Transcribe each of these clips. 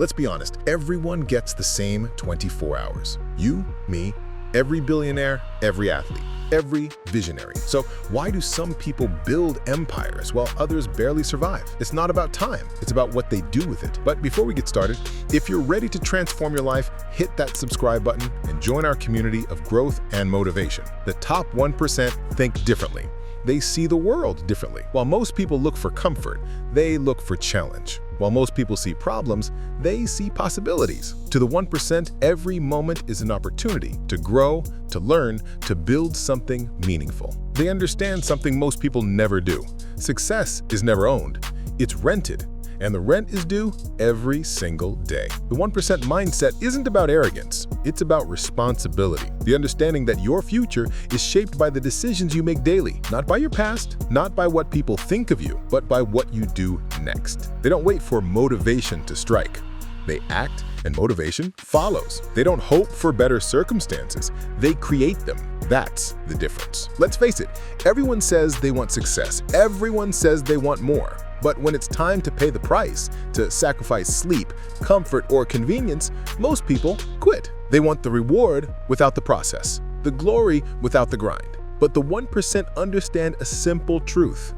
Let's be honest, everyone gets the same 24 hours. You, me, every billionaire, every athlete, every visionary. So why do some people build empires while others barely survive? It's not about time, it's about what they do with it. But before we get started, if you're ready to transform your life, hit that subscribe button and join our community of growth and motivation. The top 1% think differently. They see the world differently. While most people look for comfort, they look for challenge. While most people see problems, they see possibilities. To the 1%, every moment is an opportunity to grow, to learn, to build something meaningful. They understand something most people never do. Success is never owned. It's rented. And the rent is due every single day. The 1% mindset isn't about arrogance, it's about responsibility. The understanding that your future is shaped by the decisions you make daily, not by your past, not by what people think of you, but by what you do next. They don't wait for motivation to strike. They act, and motivation follows. They don't hope for better circumstances, they create them. That's the difference. Let's face it, everyone says they want success. Everyone says they want more. But when it's time to pay the price, to sacrifice sleep, comfort, or convenience, most people quit. They want the reward without the process, the glory without the grind. But the 1% understand a simple truth.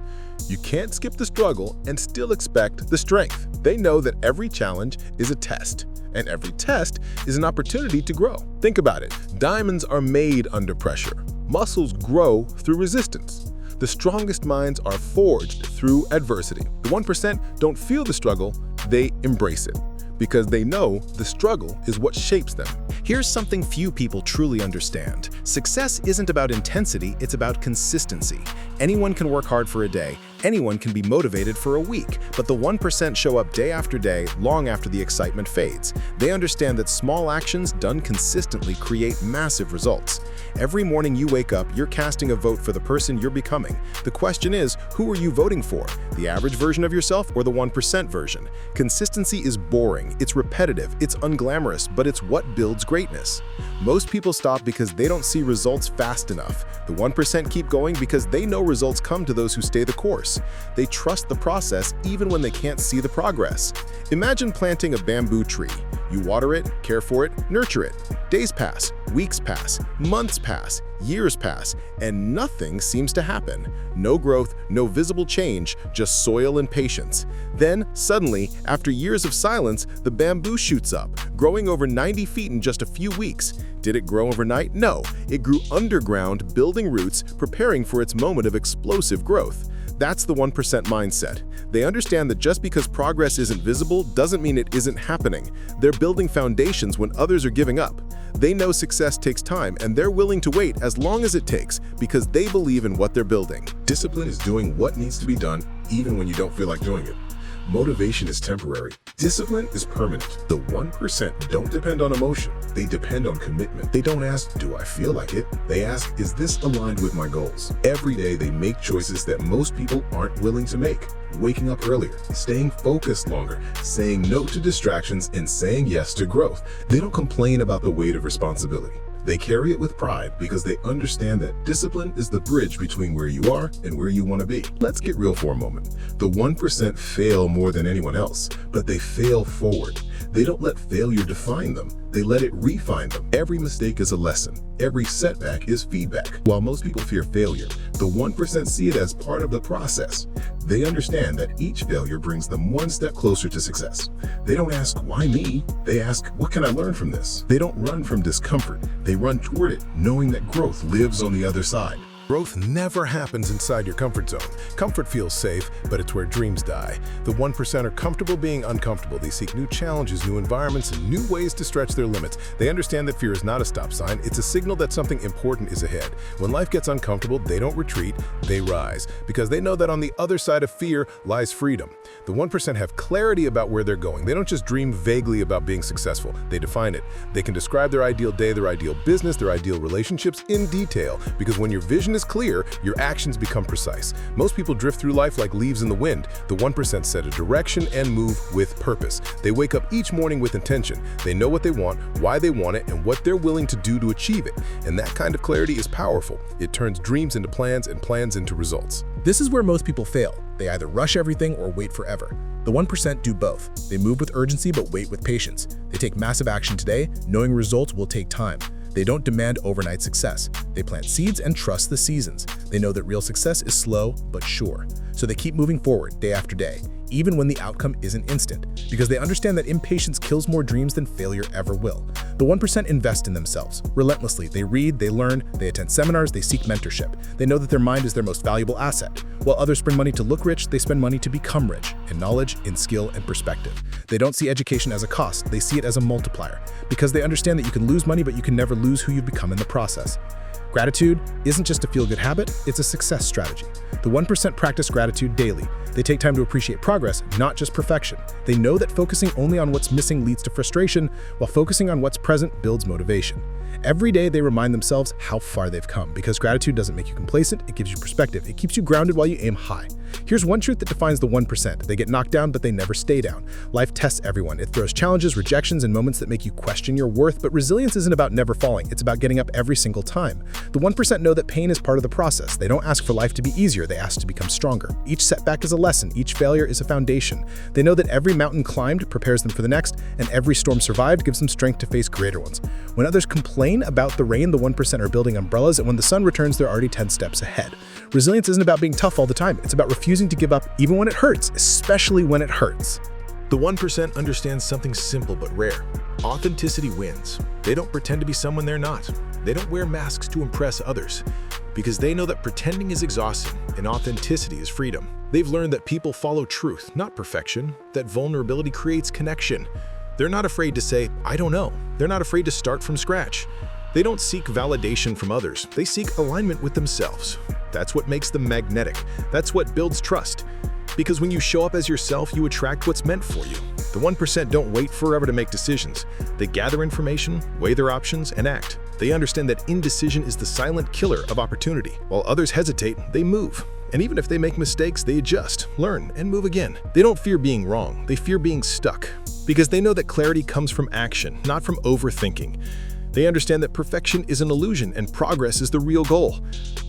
You can't skip the struggle and still expect the strength. They know that every challenge is a test, and every test is an opportunity to grow. Think about it. Diamonds are made under pressure. Muscles grow through resistance. The strongest minds are forged through adversity. The 1% don't feel the struggle, they embrace it, because they know the struggle is what shapes them. Here's something few people truly understand. Success isn't about intensity, it's about consistency. Anyone can work hard for a day, anyone can be motivated for a week, but the 1% show up day after day, long after the excitement fades. They understand that small actions done consistently create massive results. Every morning you wake up, you're casting a vote for the person you're becoming. The question is, who are you voting for? The average version of yourself or the 1% version? Consistency is boring, it's repetitive, it's unglamorous, but it's what builds greatness. Most people stop because they don't see results fast enough. The 1% keep going because they know results come to those who stay the course. They trust the process even when they can't see the progress. Imagine planting a bamboo tree. You water it, care for it, nurture it. Days pass, weeks pass, months pass, years pass, and nothing seems to happen. No growth, no visible change, just soil and patience. Then, suddenly, after years of silence, the bamboo shoots up, growing over 90 feet in just a few weeks. Did it grow overnight? No. It grew underground, building roots, preparing for its moment of explosive growth. That's the 1% mindset. They understand that just because progress isn't visible doesn't mean it isn't happening. They're building foundations when others are giving up. They know success takes time, and they're willing to wait as long as it takes because they believe in what they're building. Discipline is doing what needs to be done even when you don't feel like doing it. Motivation is temporary. Discipline is permanent. The 1% don't depend on emotion. They depend on commitment. They don't ask, do I feel like it? They ask, is this aligned with my goals? Every day they make choices that most people aren't willing to make. Waking up earlier, staying focused longer, saying no to distractions, and saying yes to growth. They don't complain about the weight of responsibility. They carry it with pride because they understand that discipline is the bridge between where you are and where you want to be. Let's get real for a moment. The 1% fail more than anyone else, but they fail forward. They don't let failure define them. They let it refine them. Every mistake is a lesson. Every setback is feedback. While most people fear failure, the 1% see it as part of the process. They understand that each failure brings them one step closer to success. They don't ask, why me? They ask, what can I learn from this? They don't run from discomfort. They run toward it, knowing that growth lives on the other side. Growth never happens inside your comfort zone. Comfort feels safe, but it's where dreams die. The 1% are comfortable being uncomfortable. They seek new challenges, new environments, and new ways to stretch their limits. They understand that fear is not a stop sign. It's a signal that something important is ahead. When life gets uncomfortable, they don't retreat, they rise, because they know that on the other side of fear lies freedom. The 1% have clarity about where they're going. They don't just dream vaguely about being successful. They define it. They can describe their ideal day, their ideal business, their ideal relationships in detail, because when your vision is clear, your actions become precise. Most people drift through life like leaves in the wind. The 1% set a direction and move with purpose. They wake up each morning with intention. They know what they want, why they want it, and what they're willing to do to achieve it. And that kind of clarity is powerful. It turns dreams into plans and plans into results. This is where most people fail. They either rush everything or wait forever. The 1% do both. They move with urgency but wait with patience. They take massive action today, knowing results will take time. They don't demand overnight success. They plant seeds and trust the seasons. They know that real success is slow but sure. So they keep moving forward day after day, even when the outcome isn't instant, because they understand that impatience kills more dreams than failure ever will. The 1% invest in themselves. Relentlessly, they read, they learn, they attend seminars, they seek mentorship. They know that their mind is their most valuable asset. While others spend money to look rich, they spend money to become rich, in knowledge, in skill, and perspective. They don't see education as a cost, they see it as a multiplier, because they understand that you can lose money, but you can never lose who you've become in the process. Gratitude isn't just a feel-good habit, it's a success strategy. The 1% practice gratitude daily. They take time to appreciate progress, not just perfection. They know that focusing only on what's missing leads to frustration, while focusing on what's present builds motivation. Every day they remind themselves how far they've come, because gratitude doesn't make you complacent, it gives you perspective. It keeps you grounded while you aim high. Here's one truth that defines the 1%. They get knocked down, but they never stay down. Life tests everyone. It throws challenges, rejections, and moments that make you question your worth, but resilience isn't about never falling. It's about getting up every single time. The 1% know that pain is part of the process. They don't ask for life to be easier, they ask to become stronger. Each setback is a lesson, each failure is a foundation. They know that every mountain climbed prepares them for the next, and every storm survived gives them strength to face greater ones. When others complain about the rain, the 1% are building umbrellas, and when the sun returns, they're already 10 steps ahead. Resilience isn't about being tough all the time. It's about refusing to give up even when it hurts, especially when it hurts. The 1% understands something simple but rare. Authenticity wins. They don't pretend to be someone they're not. They don't wear masks to impress others, because they know that pretending is exhausting and authenticity is freedom. They've learned that people follow truth, not perfection, that vulnerability creates connection. They're not afraid to say, I don't know. They're not afraid to start from scratch. They don't seek validation from others. They seek alignment with themselves. That's what makes them magnetic. That's what builds trust. Because when you show up as yourself, you attract what's meant for you. The 1% don't wait forever to make decisions. They gather information, weigh their options, and act. They understand that indecision is the silent killer of opportunity. While others hesitate, they move. And even if they make mistakes, they adjust, learn, and move again. They don't fear being wrong. They fear being stuck. Because they know that clarity comes from action, not from overthinking. They understand that perfection is an illusion and progress is the real goal.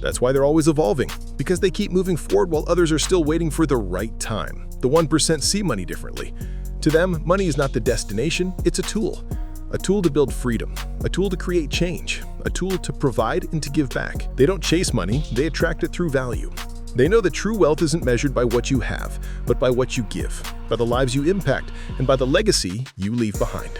That's why they're always evolving, because they keep moving forward while others are still waiting for the right time. The 1% see money differently. To them, money is not the destination, it's a tool. A tool to build freedom, a tool to create change, a tool to provide and to give back. They don't chase money, they attract it through value. They know that true wealth isn't measured by what you have, but by what you give, by the lives you impact, and by the legacy you leave behind.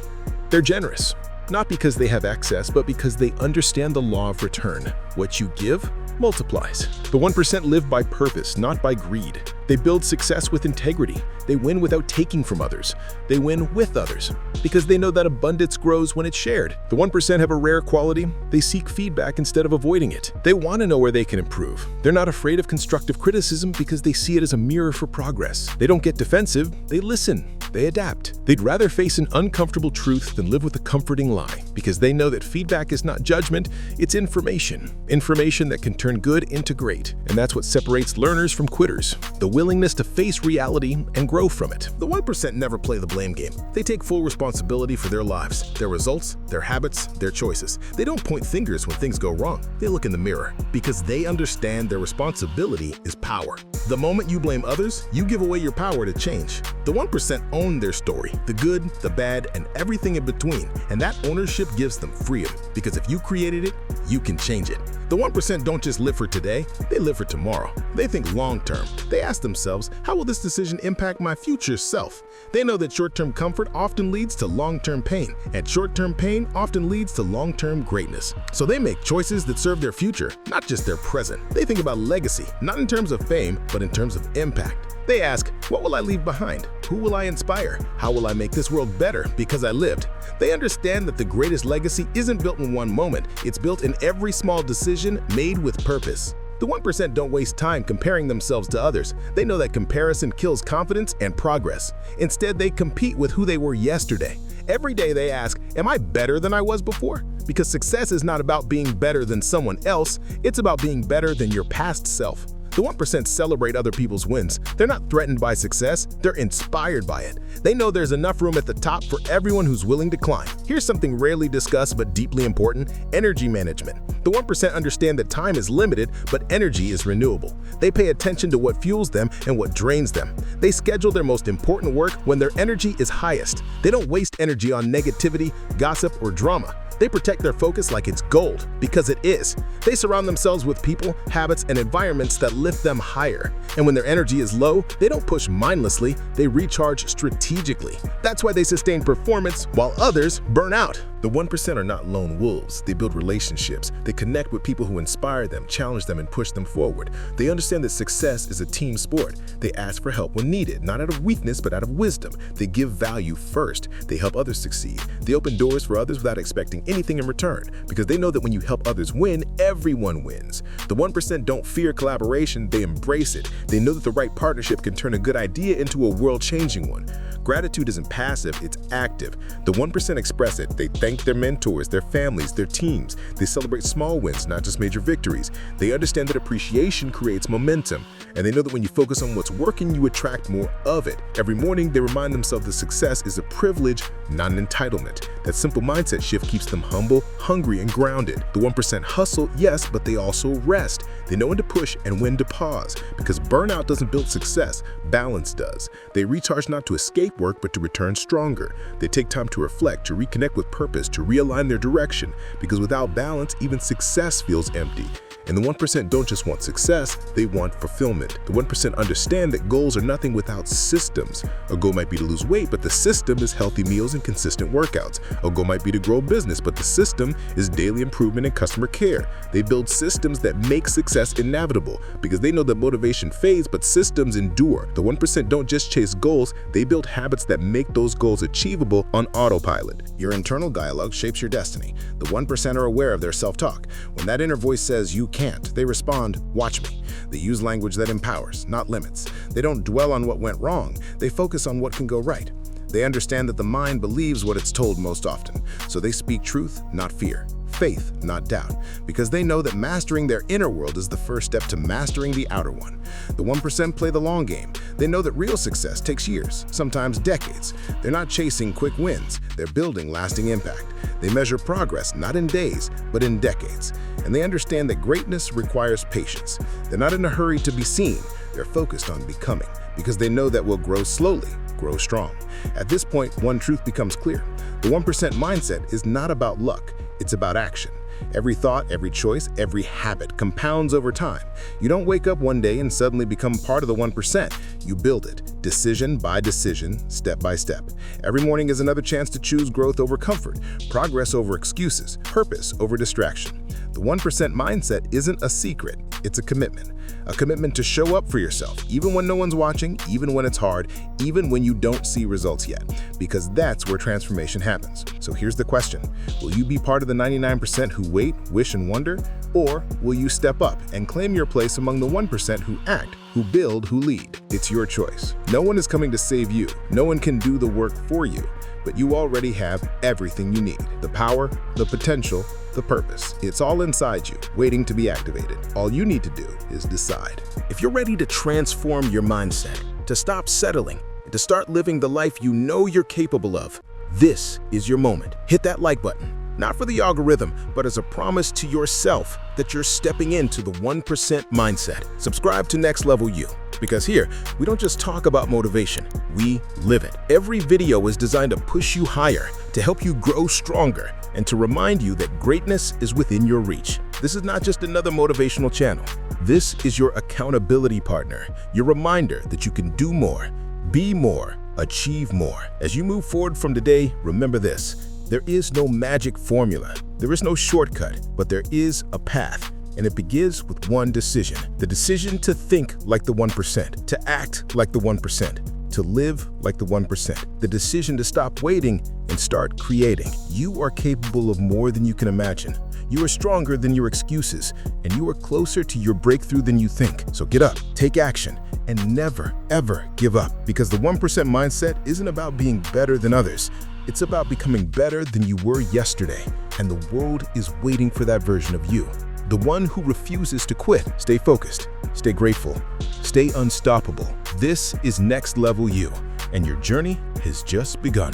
They're generous. Not because they have excess, but because they understand the law of return. What you give multiplies. The 1% live by purpose, not by greed. They build success with integrity. They win without taking from others. They win with others, because they know that abundance grows when it's shared. The 1% have a rare quality. They seek feedback instead of avoiding it. They want to know where they can improve. They're not afraid of constructive criticism because they see it as a mirror for progress. They don't get defensive. They listen. They adapt. They'd rather face an uncomfortable truth than live with a comforting lie, because they know that feedback is not judgment, it's information. Information that can turn good into great. And that's what separates learners from quitters. The willingness to face reality and grow from it. The 1% never play the blame game. They take full responsibility for their lives, their results, their habits, their choices. They don't point fingers when things go wrong. They look in the mirror, because they understand their responsibility is power. The moment you blame others, you give away your power to change. The 1% own their story, the good, the bad, and everything in between. And that ownership gives them freedom, because if you created it, you can change it. The 1% don't just live for today, they live for tomorrow. They think long-term. They ask themselves, how will this decision impact my future self? They know that short-term comfort often leads to long-term pain, and short-term pain often leads to long-term greatness. So they make choices that serve their future, not just their present. They think about legacy, not in terms of fame, but in terms of impact. They ask, what will I leave behind? Who will I inspire? How will I make this world better because I lived? They understand that the greatest legacy isn't built in one moment. It's built in every small decision made with purpose. The 1% don't waste time comparing themselves to others. They know that comparison kills confidence and progress. Instead, they compete with who they were yesterday. Every day they ask, am I better than I was before? Because success is not about being better than someone else, it's about being better than your past self. The 1% celebrate other people's wins. They're not threatened by success, they're inspired by it. They know there's enough room at the top for everyone who's willing to climb. Here's something rarely discussed but deeply important: energy management. The 1% understand that time is limited, but energy is renewable. They pay attention to what fuels them and what drains them. They schedule their most important work when their energy is highest. They don't waste energy on negativity, gossip, or drama. They protect their focus like it's gold, because it is. They surround themselves with people, habits, and environments that lift them higher. And when their energy is low, they don't push mindlessly, they recharge strategically. That's why they sustain performance while others burn out. The 1% are not lone wolves. They build relationships. They connect with people who inspire them, challenge them, and push them forward. They understand that success is a team sport. They ask for help when needed, not out of weakness, but out of wisdom. They give value first. They help others succeed. They open doors for others without expecting anything in return, because they know that when you help others win, everyone wins. The 1% don't fear collaboration, they embrace it. They know that the right partnership can turn a good idea into a world-changing one. Gratitude isn't passive, it's active. The 1% express it. They thank their mentors, their families, their teams. They celebrate small wins, not just major victories. They understand that appreciation creates momentum. And they know that when you focus on what's working, you attract more of it. Every morning, they remind themselves that success is a privilege, not an entitlement. That simple mindset shift keeps them humble, hungry, and grounded. The 1% hustle, yes, but they also rest. They know when to push and when to pause, because burnout doesn't build success, balance does. They recharge not to escape work, but to return stronger. They take time to reflect, to reconnect with purpose, to realign their direction, because without balance, even success feels empty. And the 1% don't just want success, they want fulfillment. The 1% understand that goals are nothing without systems. A goal might be to lose weight, but the system is healthy meals and consistent workouts. A goal might be to grow a business, but the system is daily improvement and customer care. They build systems that make success inevitable, because they know that motivation fades, but systems endure. The 1% don't just chase goals, they build habits that make those goals achievable on autopilot. Your internal dialogue shapes your destiny. The 1% are aware of their self-talk. When that inner voice says, "You can't," they respond, "Watch me." They use language that empowers, not limits. They don't dwell on what went wrong. They focus on what can go right. They understand that the mind believes what it's told most often, so they speak truth, not fear. Faith, not doubt, because they know that mastering their inner world is the first step to mastering the outer one. The 1% play the long game. They know that real success takes years, sometimes decades. They're not chasing quick wins, they're building lasting impact. They measure progress not in days, but in decades. And they understand that greatness requires patience. They're not in a hurry to be seen, they're focused on becoming, because they know that we'll grow slowly, grow strong. At this point, one truth becomes clear. The 1% mindset is not about luck, it's about action. Every thought, every choice, every habit compounds over time. You don't wake up one day and suddenly become part of the 1%. You build it, decision by decision, step by step. Every morning is another chance to choose growth over comfort, progress over excuses, purpose over distraction. The 1% mindset isn't a secret, it's a commitment. A commitment to show up for yourself, even when no one's watching, even when it's hard, even when you don't see results yet, because that's where transformation happens. So here's the question: will you be part of the 99% who wait, wish, and wonder? Or will you step up and claim your place among the 1% who act, who build, who lead? It's your choice. No one is coming to save you. No one can do the work for you. But you already have everything you need: the power, the potential, the purpose. It's all inside you, waiting to be activated. All you need to do is decide. If you're ready to transform your mindset, to stop settling, and to start living the life you know you're capable of, this is your moment. Hit that like button, not for the algorithm, but as a promise to yourself that you're stepping into the 1% mindset. Subscribe to Next Level You, because here, we don't just talk about motivation, we live it. Every video is designed to push you higher, to help you grow stronger, and to remind you that greatness is within your reach. This is not just another motivational channel. This is your accountability partner, your reminder that you can do more, be more, achieve more. As you move forward from today, remember this: there is no magic formula, there is no shortcut, but there is a path. And it begins with one decision. The decision to think like the 1%, to act like the 1%, to live like the 1%. The decision to stop waiting and start creating. You are capable of more than you can imagine. You are stronger than your excuses, and you are closer to your breakthrough than you think. So get up, take action, and never, ever give up. Because the 1% mindset isn't about being better than others. It's about becoming better than you were yesterday. And the world is waiting for that version of you. the one who refuses to quit. Stay focused, stay grateful, stay unstoppable. This is Next Level You, and your journey has just begun.